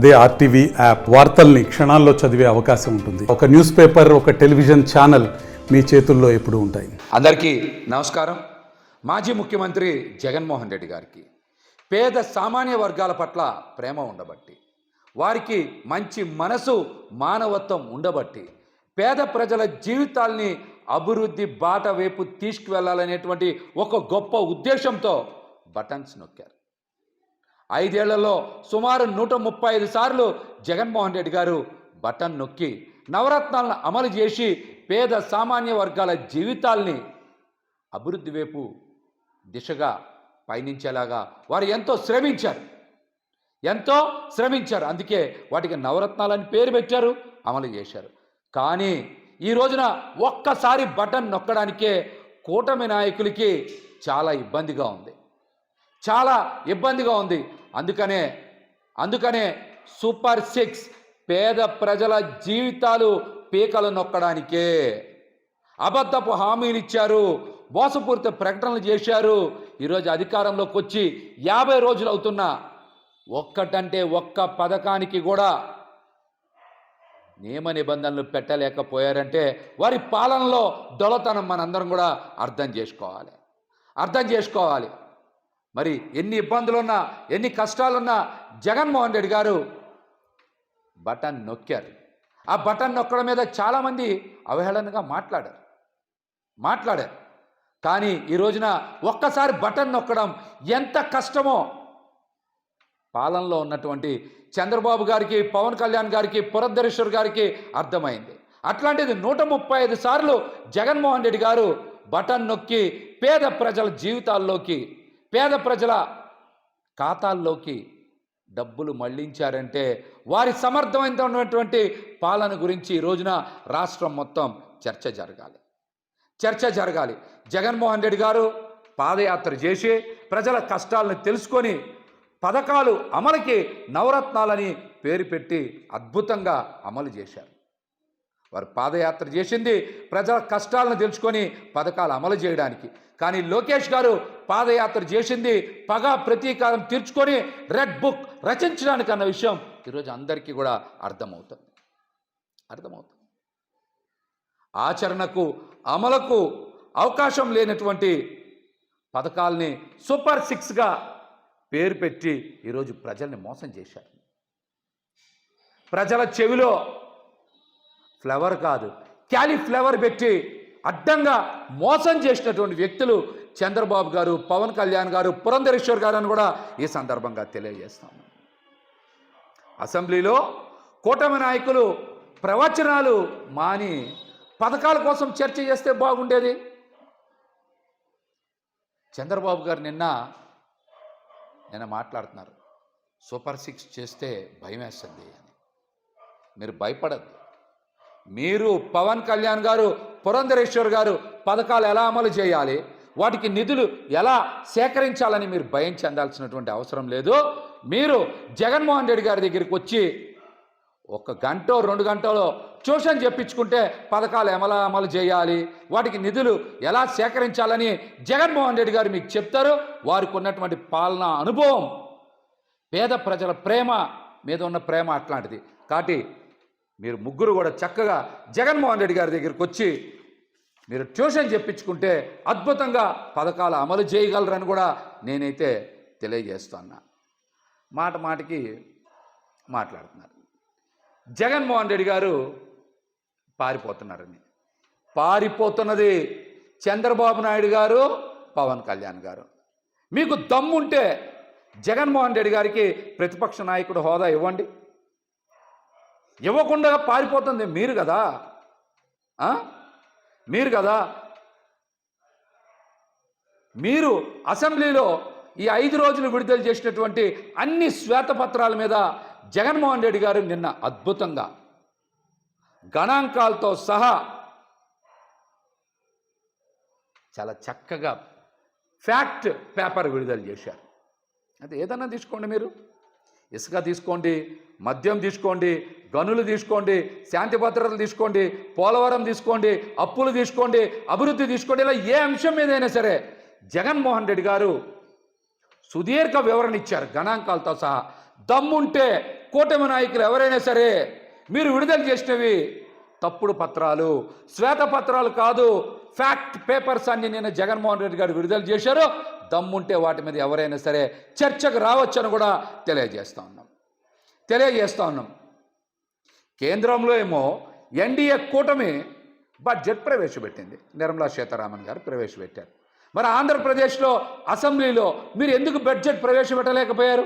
అదే RTV app వార్తల్ని క్షణాల్లో చదివే అవకాశం ఉంటుంది. ఒక న్యూస్ పేపర్, ఒక టెలివిజన్ ఛానల్ మీ చేతుల్లో ఎప్పుడూ ఉంటాయి. అందరికీ నమస్కారం. మాజీ ముఖ్యమంత్రి జగన్మోహన్ రెడ్డి గారికి పేద సామాన్య వర్గాల పట్ల ప్రేమ ఉండబట్టి, వారికి మంచి మనసు, మానవత్వం ఉండబట్టి, పేద ప్రజల జీవితాల్ని అభివృద్ధి బాట వైపు తీసుకువెళ్లాలనేటువంటి ఒక గొప్ప ఉద్దేశంతో బటన్స్ నొక్కారు. 5 ఏళ్లలో సుమారు 135 సార్లు జగన్మోహన్ రెడ్డి గారు బటన్ నొక్కి నవరత్నాలను అమలు చేసి పేద సామాన్య వర్గాల జీవితాల్ని అభివృద్ధి వైపు దిశగా పయనించేలాగా వారు ఎంతో శ్రమించారు. అందుకే వాటికి నవరత్నాలని పేరు పెట్టారు, అమలు చేశారు. కానీ ఈ రోజున ఒక్కసారి బటన్ నొక్కడానికే కూటమి నాయకులకి చాలా ఇబ్బందిగా ఉంది. అందుకనే సూపర్ 6 పేద ప్రజల జీవితాలు పీకలు నొక్కడానికే అబద్ధపు హామీలు ఇచ్చారు, మోసపూరిత ప్రకటనలు చేశారు. ఈరోజు అధికారంలోకి వచ్చి 50 రోజులు అవుతున్నా ఒక్కటంటే ఒక్క పథకానికి కూడా నియమ నిబంధనలు పెట్టలేకపోయారంటే వారి పాలనలో దొలతనం మనందరం కూడా అర్థం చేసుకోవాలి. మరి ఎన్ని ఇబ్బందులున్నా, ఎన్ని కష్టాలున్నా జగన్మోహన్ రెడ్డి గారు బటన్ నొక్కారు. ఆ బటన్ నొక్కడం మీద చాలామంది అవహేళనగా మాట్లాడారు. కానీ ఈ రోజున ఒక్కసారి బటన్ నొక్కడం ఎంత కష్టమో పాలనలో ఉన్నటువంటి చంద్రబాబు గారికి, పవన్ కళ్యాణ్ గారికి, పురంధరేశ్వర్ గారికి అర్థమైంది. అట్లాంటిది 135 సార్లు జగన్మోహన్ రెడ్డి గారు బటన్ నొక్కి పేద ప్రజల జీవితాల్లోకి, పేద ప్రజల ఖాతాల్లోకి డబ్బులు మళ్లించారంటే వారి సమర్థవంతమైనటువంటి పాలన గురించి ఈ రోజున రాష్ట్రం మొత్తం చర్చ జరగాలి. జగన్మోహన్ రెడ్డి గారు పాదయాత్ర చేసి ప్రజల కష్టాలను తెలుసుకొని పథకాలు అమలుకి నవరత్నాలని పేరు పెట్టి అద్భుతంగా అమలు చేశారు. వారు పాదయాత్ర చేసింది ప్రజల కష్టాలను తెలుసుకొని పథకాలు అమలు చేయడానికి. కానీ లోకేష్ గారు పాదయాత్ర చేసింది పగ ప్రతీకారం తీర్చుకొని రెడ్ బుక్ రచించడానికి అన్న విషయం ఈరోజు అందరికీ కూడా అర్థమవుతుంది. ఆచరణకు, అమలుకు అవకాశం లేనటువంటి పథకాల్ని సూపర్ 6గా పేరు పెట్టి ఈరోజు ప్రజల్ని మోసం చేశారు. ప్రజల చెవిలో ఫ్లవర్ కాదు, క్యాలీఫ్లవర్ పెట్టి అడ్డంగా మోసం చేసినటువంటి వ్యక్తులు చంద్రబాబు గారు, పవన్ కళ్యాణ్ గారు, పురంధరేశ్వర్ గారు అని కూడా ఈ సందర్భంగా తెలియజేస్తాము. అసెంబ్లీలో కూటమి నాయకులు ప్రవచనాలు మాని పథకాల కోసం చర్చ చేస్తే బాగుండేది. చంద్రబాబు గారు నిన్న మాట్లాడుతున్నారు, సూపర్ 6 చేస్తే భయం వేస్తుంది అని. మీరు భయపడద్దు. మీరు పవన్ కళ్యాణ్ గారు, పురంధరేశ్వర్ గారు పథకాలు ఎలా అమలు చేయాలి, వాటికి నిధులు ఎలా సేకరించాలని మీరు భయం చెందాల్సినటువంటి అవసరం లేదు. మీరు జగన్మోహన్ రెడ్డి గారి దగ్గరికి వచ్చి 1 గంట 2 గంటలో ట్యూషన్ చెప్పించుకుంటే పథకాలు ఎలా అమలు చేయాలి, వాటికి నిధులు ఎలా సేకరించాలని జగన్మోహన్ రెడ్డి గారు మీకు చెప్తారు. వారికి ఉన్నటువంటి పాలనా అనుభవం, పేద ప్రజల ప్రేమ మీద ఉన్న ప్రేమ అట్లాంటిది. కాబట్టి మీరు ముగ్గురు కూడా చక్కగా జగన్మోహన్ రెడ్డి గారి దగ్గరికి వచ్చి మీరు ట్యూషన్ చెప్పించుకుంటే అద్భుతంగా పథకాలు అమలు చేయగలరని కూడా నేనైతే తెలియజేస్తున్నా. మాటికి మాట్లాడుతున్నారు. జగన్మోహన్ రెడ్డి గారు పారిపోతున్నది చంద్రబాబు నాయుడు గారు, పవన్ కళ్యాణ్ గారు. మీకు దమ్ముంటే జగన్మోహన్ రెడ్డి గారికి ప్రతిపక్ష నాయకుడు హోదా ఇవ్వండి. ఇవ్వకుండా పారిపోతుంది మీరు కదా. మీరు అసెంబ్లీలో ఈ 5 రోజులు విడుదల చేసినటువంటి అన్ని శ్వేతపత్రాల మీద జగన్మోహన్ రెడ్డి గారు నిన్న అద్భుతంగా గణాంకాలతో సహా చాలా చక్కగా ఫ్యాక్ట్ పేపర్ విడుదల చేశారు. అది ఏదన్నా తీసుకోండి, మీరు ఇసుక తీసుకోండి, మద్యం తీసుకోండి, గనులు తీసుకోండి, శాంతి భద్రతలు తీసుకోండి, పోలవరం తీసుకోండి, అప్పులు తీసుకోండి, అభివృద్ధి తీసుకోండి, ఇలా ఏ అంశం మీదైనా సరే జగన్మోహన్ రెడ్డి గారు సుదీర్ఘ వివరణ ఇచ్చారు గణాంకాలతో సహా. దమ్ముంటే కూటమి నాయకులు ఎవరైనా సరే మీరు విడుదల చేసినవి తప్పుడు పత్రాలు, శ్వేతపత్రాలు కాదు, ఫ్యాక్ట్ పేపర్స్ అన్ని నిన్న జగన్మోహన్ రెడ్డి గారు విడుదల చేశారు. దమ్ముంటే వాటి మీద ఎవరైనా సరే చర్చకు రావచ్చని కూడా తెలియజేస్తూ ఉన్నాం. కేంద్రంలో ఏమో ఎన్డీఏ కూటమి బడ్జెట్ ప్రవేశపెట్టింది, నిర్మలా సీతారామన్ గారు ప్రవేశపెట్టారు. మరి ఆంధ్రప్రదేశ్లో అసెంబ్లీలో మీరు ఎందుకు బడ్జెట్ ప్రవేశపెట్టలేకపోయారు?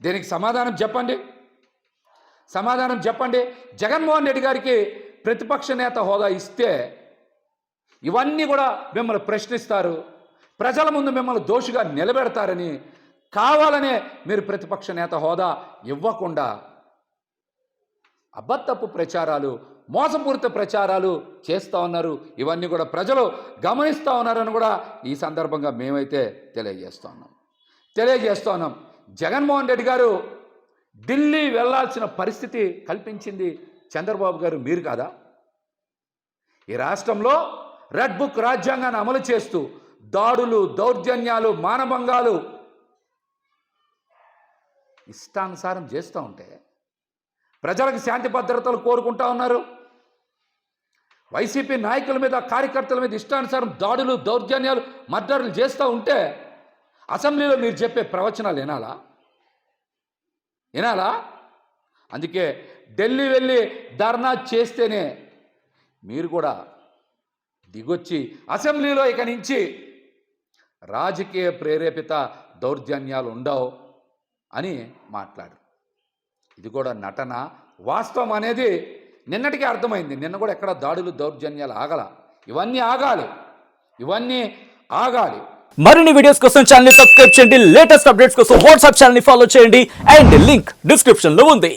దీనికి సమాధానం చెప్పండి. జగన్మోహన్ రెడ్డి గారికి ప్రతిపక్ష నేత హోదా ఇస్తే ఇవన్నీ కూడా మిమ్మల్ని ప్రశ్నిస్తారు, ప్రజల ముందు మిమ్మల్ని దోషిగా నిలబెడతారని కావాలనే మీరు ప్రతిపక్ష నేత హోదా ఇవ్వకుండా అబద్ధపు ప్రచారాలు, మోసపూరిత ప్రచారాలు చేస్తూ ఉన్నారు. ఇవన్నీ కూడా ప్రజలు గమనిస్తూ ఉన్నారని కూడా ఈ సందర్భంగా మేమైతే తెలియజేస్తూ ఉన్నాం. జగన్మోహన్ రెడ్డి గారు ఢిల్లీ వెళ్ళాల్సిన పరిస్థితి కల్పించింది చంద్రబాబు గారు, మీరు కాదా? ఈ రాష్ట్రంలో రెడ్ బుక్ రాజ్యాంగాన్ని అమలు చేస్తూ దాడులు, దౌర్జన్యాలు, మానభంగాలు ఇష్టానుసారం చేస్తూ ఉంటే ప్రజలకు శాంతి భద్రతలు కోరుకుంటా ఉన్నారు. వైసీపీ నాయకుల మీద, కార్యకర్తల మీద ఇష్టానుసారం దాడులు, దౌర్జన్యాలు, మర్డర్లు చేస్తూ ఉంటే అసెంబ్లీలో మీరు చెప్పే ప్రవచనాలు వినాలా? అందుకే ఢిల్లీ వెళ్ళి ధర్నా చేస్తేనే మీరు కూడా దిగొచ్చి అసెంబ్లీలో ఇక నుంచి రాజకీయ ప్రేరేపిత దౌర్జన్యాలు ఉండవు అని మాట్లాడు. ఇది కూడా నటన, వాస్తవం అనేది నిన్నటికే అర్థమైంది. నిన్న కూడా ఎక్కడ దాడులు, దౌర్జన్యాలు ఇవన్నీ ఆగాలి. మరిన్ని వీడియోస్ కోసం ఛానల్ ని సబ్స్క్రైబ్ చేయండి. లేటెస్ట్ అప్డేట్స్ కోసం వాట్సాప్ ఛానల్ ని ఫాలో చేయండి. అండ్ లింక్ డిస్క్రిప్షన్ లో ఉంది.